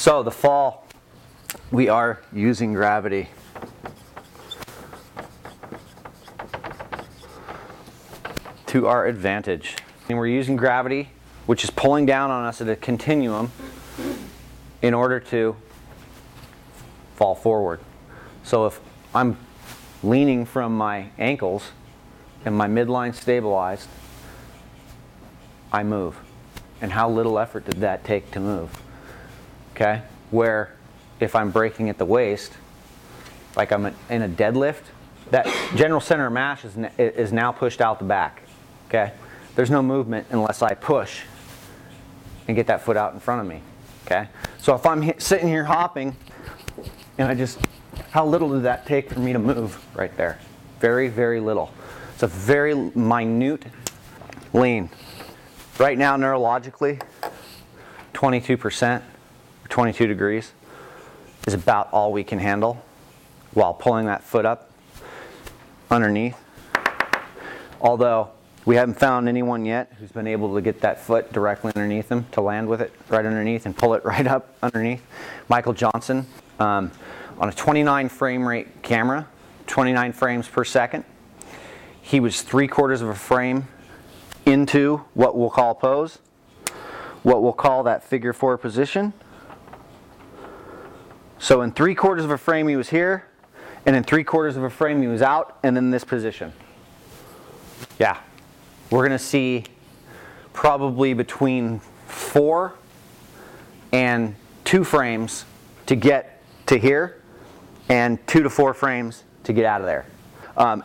So the fall, we are using gravity. To our advantage. And we're using gravity, which is pulling down on us at a continuum in order to fall forward. So if I'm leaning from my ankles and my midline stabilized, I move. And how little effort did that take to move? Okay? Where if I'm braking at the waist, like I'm in a deadlift, that general center of mass is now pushed out the back. Okay? There's no movement unless I push and get that foot out in front of me. Okay? So if I'm sitting here hopping, and how little did that take for me to move right there? Very, very little. It's a very minute lean. Right now, neurologically, 22%, 22 degrees, is about all we can handle while pulling that foot up underneath. Although, we haven't found anyone yet who's been able to get that foot directly underneath them, to land with it right underneath and pull it right up underneath. Michael Johnson, on a 29 frame rate camera, 29 frames per second, he was 3/4 of a frame into what we'll call pose, what we'll call that figure 4 position. So in 3/4 of a frame he was here, and in 3/4 of a frame he was out, and in this position. Yeah, we're going to see probably between 4 and 2 frames to get to here, and 2 to 4 frames to get out of there.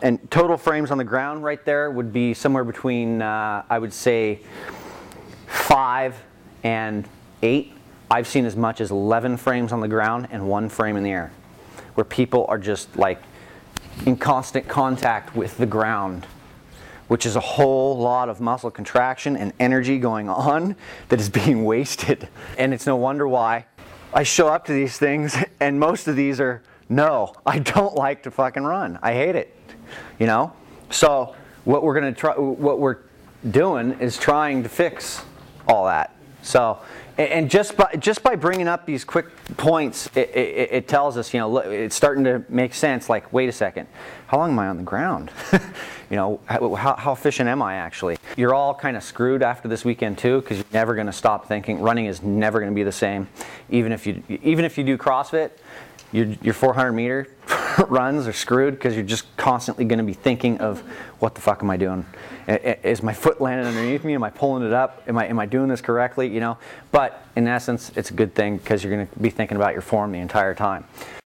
And total frames on the ground right there would be somewhere between, I would say, 5 and 8. I've seen as much as 11 frames on the ground and 1 frame in the air, where people are just like in constant contact with the ground, which is a whole lot of muscle contraction and energy going on that is being wasted. And it's no wonder why I show up to these things and most of these are, no, I don't like to fucking run. I hate it, you know? So what we're doing is trying to fix all that. So, and just by bringing up these quick points, it tells us, you know, look, it's starting to make sense. Like, wait a second, how long am I on the ground? You know, how efficient am I actually? You're all kind of screwed after this weekend too, because you're never going to stop thinking. Running is never going to be the same, even if you do CrossFit. Your 400 meter runs are screwed because you're just constantly going to be thinking of, what the fuck am I doing? Is my foot landing underneath me? Am I pulling it up? Am I doing this correctly? You know, but in essence, it's a good thing because you're going to be thinking about your form the entire time.